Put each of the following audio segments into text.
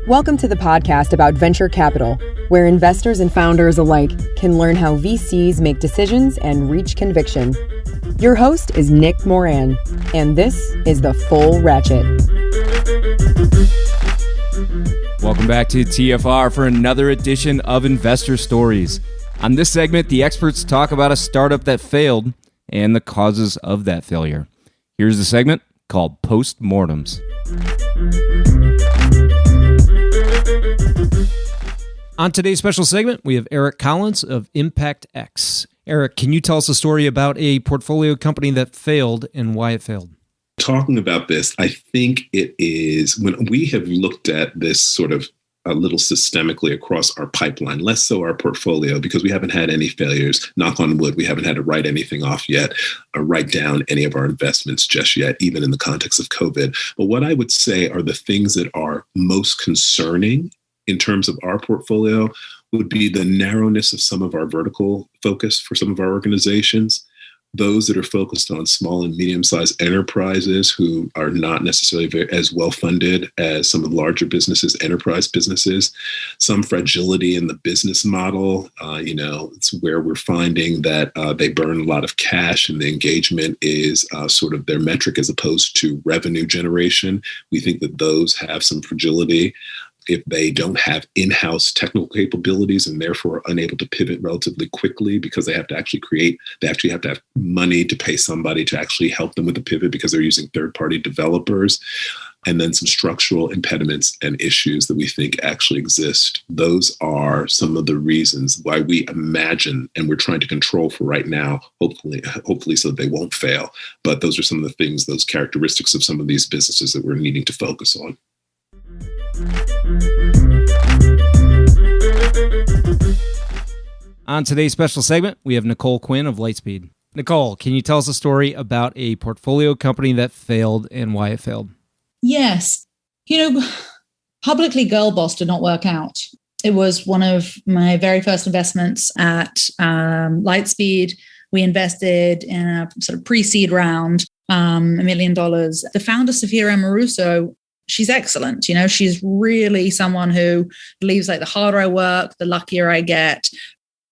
Welcome to the podcast about venture capital, where investors and founders alike can learn how VCs make decisions and reach conviction. Your host is Nick Moran, and this is The Full Ratchet. Welcome back to TFR for another edition of Investor Stories. On this segment, the experts talk about a startup that failed and the causes of that failure. Here's the segment called Post-Mortems. On today's special segment, we have Eric Collins of Impact X. Eric, can you tell us a story about a portfolio company that failed and why it failed? Talking about this, I think it is when we have looked at this sort of a little systemically across our pipeline, less so our portfolio, because we haven't had any failures. Knock on wood, we haven't had to write anything off yet or write down any of our investments just yet, even in the context of COVID. But what I would say are the things that are most concerning in terms of our portfolio would be the narrowness of some of our vertical focus for some of our organizations. Those that are focused on small and medium-sized enterprises who are not necessarily as well-funded as some of the larger businesses, enterprise businesses. Some fragility in the business model. It's where we're finding that they burn a lot of cash and the engagement is sort of their metric as opposed to revenue generation. We think that those have some fragility. If they don't have in-house technical capabilities and therefore are unable to pivot relatively quickly because they have to actually have to have money to pay somebody to actually help them with the pivot because they're using third-party developers, and then some structural impediments and issues that we think actually exist. Those are some of the reasons why we imagine, and we're trying to control for right now, hopefully so that they won't fail. But those are some of the things, those characteristics of some of these businesses that we're needing to focus on. On today's special segment, we have Nicole Quinn of Lightspeed. Nicole, can you tell us a story about a portfolio company that failed and why it failed? Yes. Publicly Girl Boss did not work out. It was one of my very first investments at Lightspeed. We invested in a sort of pre-seed round, $1 million. The founder, Sophia Amoruso, she's excellent. She's really someone who believes like the harder I work, the luckier I get.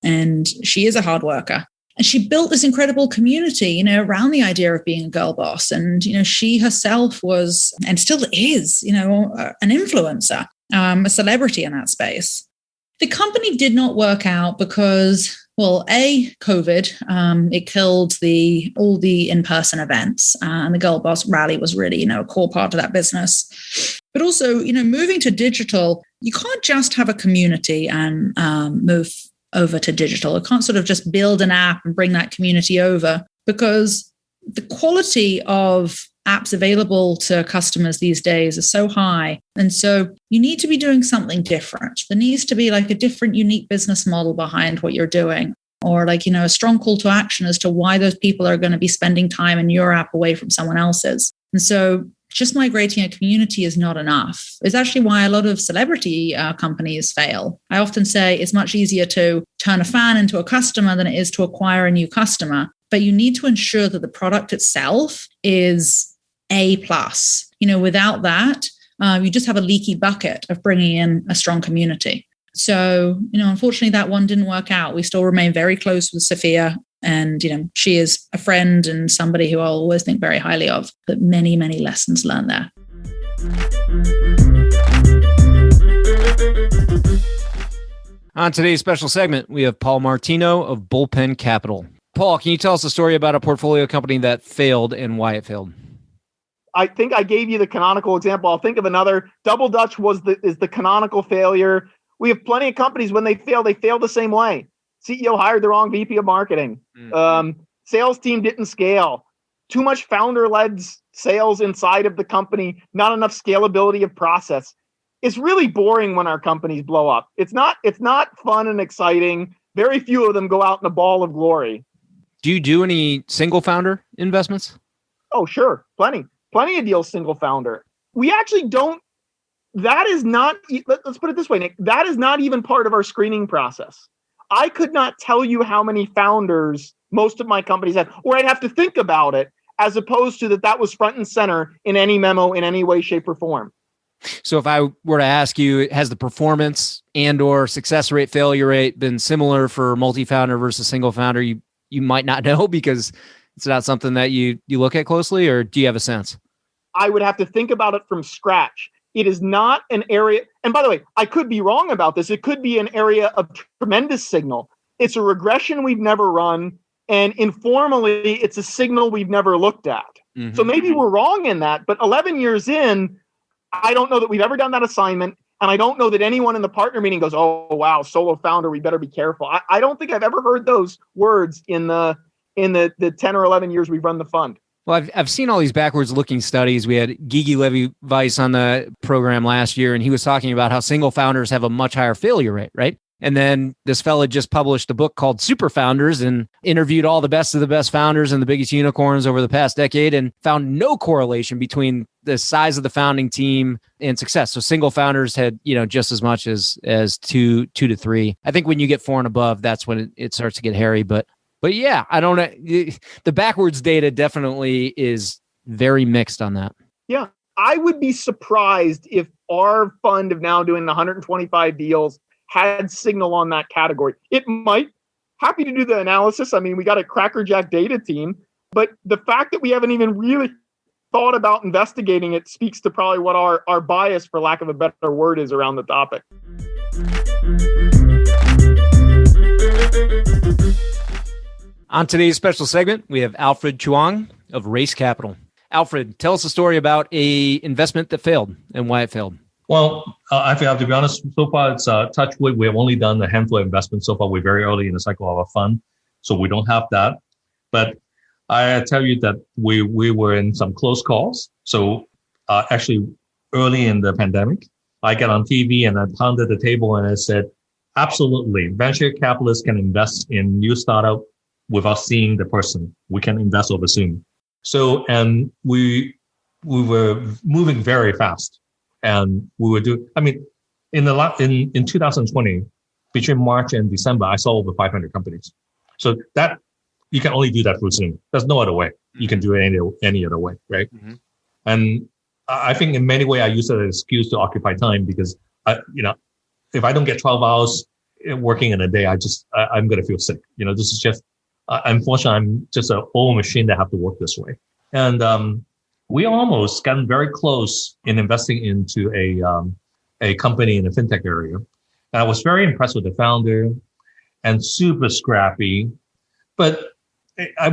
And she is a hard worker. And she built this incredible community, around the idea of being a girl boss. And, she herself was, and still is, an influencer, a celebrity in that space. The company did not work out because, COVID, it killed all the in-person events. And the Girl Boss rally was really, a core part of that business. But also, moving to digital, you can't just have a community and move over to digital. You can't sort of just build an app and bring that community over, because the quality of apps available to customers these days is so high. And so you need to be doing something different. There needs to be like a different, unique business model behind what you're doing, or like, a strong call to action as to why those people are going to be spending time in your app away from someone else's. And so just migrating a community is not enough. It's actually why a lot of celebrity companies fail. I often say it's much easier to turn a fan into a customer than it is to acquire a new customer. But you need to ensure that the product itself is A+. Without that, you just have a leaky bucket of bringing in a strong community. So, unfortunately, that one didn't work out. We still remain very close with Sophia. And, she is a friend and somebody who I'll always think very highly of, but many, many lessons learned there. On today's special segment, we have Paul Martino of Bullpen Capital. Paul, can you tell us a story about a portfolio company that failed and why it failed? I think I gave you the canonical example. I'll think of another. Double Dutch is the canonical failure. We have plenty of companies, when they fail the same way. CEO hired the wrong VP of marketing. Sales team didn't scale. Too much founder-led sales inside of the company. Not enough scalability of process. It's really boring when our companies blow up. It's not fun and exciting. Very few of them go out in a ball of glory. Do you do any single founder investments? Oh, sure. Plenty of deals single founder. We actually don't. That is not, let's put it this way, Nick. That is not even part of our screening process. I could not tell you how many founders most of my companies have, or I'd have to think about it as opposed to that was front and center in any memo in any way, shape, or form. So if I were to ask you, has the performance and or success rate, failure rate been similar for multi-founder versus single founder? You might not know because it's not something that you look at closely, or do you have a sense? I would have to think about it from scratch. It is not an area, and by the way, I could be wrong about this. It could be an area of tremendous signal. It's a regression we've never run, and informally, it's a signal we've never looked at. Mm-hmm. So maybe we're wrong in that, but 11 years in, I don't know that we've ever done that assignment. And I don't know that anyone in the partner meeting goes, oh, wow, solo founder, we better be careful. I don't think I've ever heard those words in the 10 or 11 years we've run the fund. Well, I've seen all these backwards looking studies. We had Gigi Levy-Weiss on the program last year, and he was talking about how single founders have a much higher failure rate, right? And then this fella just published a book called Super Founders and interviewed all the best of the best founders and the biggest unicorns over the past decade and found no correlation between the size of the founding team and success. So single founders had, just as much as 2 to 3. I think when you get 4 and above, that's when it starts to get hairy. But yeah, I don't know. The backwards data definitely is very mixed on that. Yeah. I would be surprised if our fund of now doing 125 deals had signal on that category. It might. Happy to do the analysis. I mean, we got a crackerjack data team, but the fact that we haven't even really thought about investigating it speaks to probably what our bias, for lack of a better word, is around the topic. On today's special segment, we have Alfred Chuang of Race Capital. Alfred, tell us a story about a investment that failed and why it failed. Well, I have to be honest, so far it's touch wood. We have only done a handful of investments so far. We're very early in the cycle of our fund, so we don't have that. But I tell you that we were in some close calls. So actually early in the pandemic, I got on TV and I pounded the table and I said, absolutely, venture capitalists can invest in new startup without seeing the person. We can invest over Zoom. So, and we were moving very fast. And we were doing, in 2020, between March and December, I saw over 500 companies. So that, you can only do that through Zoom. There's no other way. You can do it any other way, right? Mm-hmm. And I think in many ways I use it as an excuse to occupy time because, if I don't get 12 hours working in a day, I'm going to feel sick. This is just, unfortunately, I'm just an old machine that have to work this way. And, we almost gotten very close in investing into a company in the fintech area. And I was very impressed with the founder and super scrappy, but I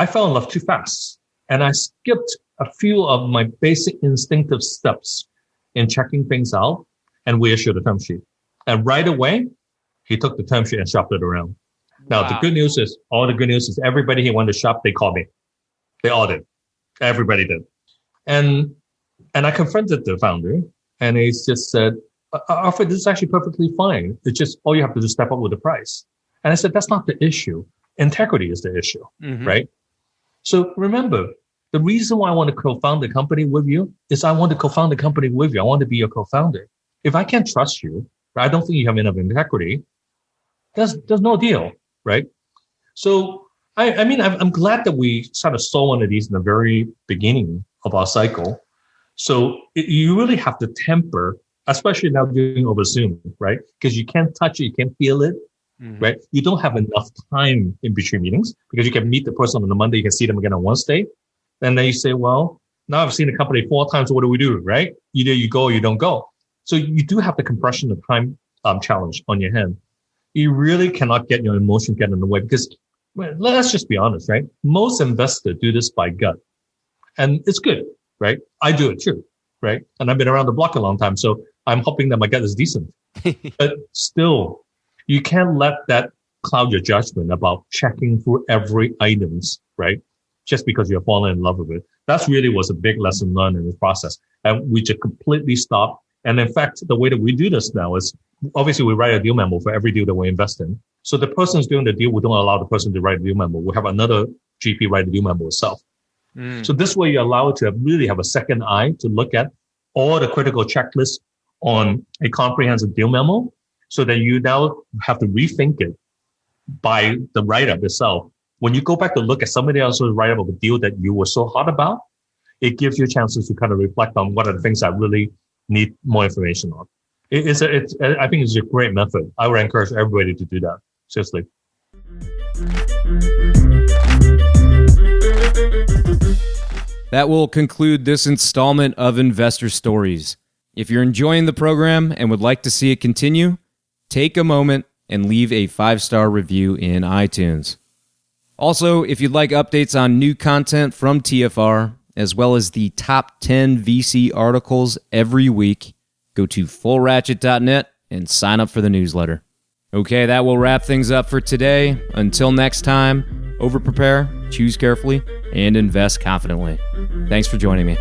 fell in love too fast. And I skipped a few of my basic instinctive steps in checking things out, and we issued a term sheet. And right away, he took the term sheet and shopped it around. Now, The good news is, everybody he wanted to shop, they called me. They all did. Everybody did. And I confronted the founder and he just said, Alfred, this is actually perfectly fine. It's just all you have to do is step up with the price. And I said, that's not the issue. Integrity is the issue, right? So remember, the reason why I want to co-found the company with you is I want to co-found the company with you. I want to be your co-founder. If I can't trust you, I don't think you have enough integrity, there's no deal, right? So I'm glad that we sort of saw one of these in the very beginning of our cycle. So you really have to temper, especially now doing over Zoom, right? Because you can't touch it, you can't feel it, right? You don't have enough time in between meetings because you can meet the person on the Monday, you can see them again on Wednesday. And then you say, well, now I've seen the company 4 times, so what do we do, right? Either you go or you don't go. So you do have the compression of time challenge on your hand. You really cannot get your emotion get in the way because, well, let's just be honest, right? Most investors do this by gut. And it's good, right? I do it too, right? And I've been around the block a long time, so I'm hoping that my gut is decent. But still, you can't let that cloud your judgment about checking through every items, right? Just because you're falling in love with it. That really was a big lesson learned in this process. And we just completely stopped. And in fact, the way that we do this now is obviously we write a deal memo for every deal that we invest in. So the person who's doing the deal, we don't allow the person to write a deal memo. We have another GP write a deal memo itself. So this way you allow it to really have a second eye to look at all the critical checklists on a comprehensive deal memo so that you now have to rethink it by the write-up itself when you go back to look at somebody else's write-up of a deal that you were so hot about, it gives you chances to kind of reflect on what are the things that really need more information on. I think it's a great method. I would encourage everybody to do that. Seriously. That will conclude this installment of Investor Stories. If you're enjoying the program and would like to see it continue, take a moment and leave a 5-star review in iTunes. Also, if you'd like updates on new content from TFR, as well as the top 10 VC articles every week, go to fullratchet.net and sign up for the newsletter. Okay, that will wrap things up for today. Until next time, over-prepare, choose carefully, and invest confidently. Thanks for joining me.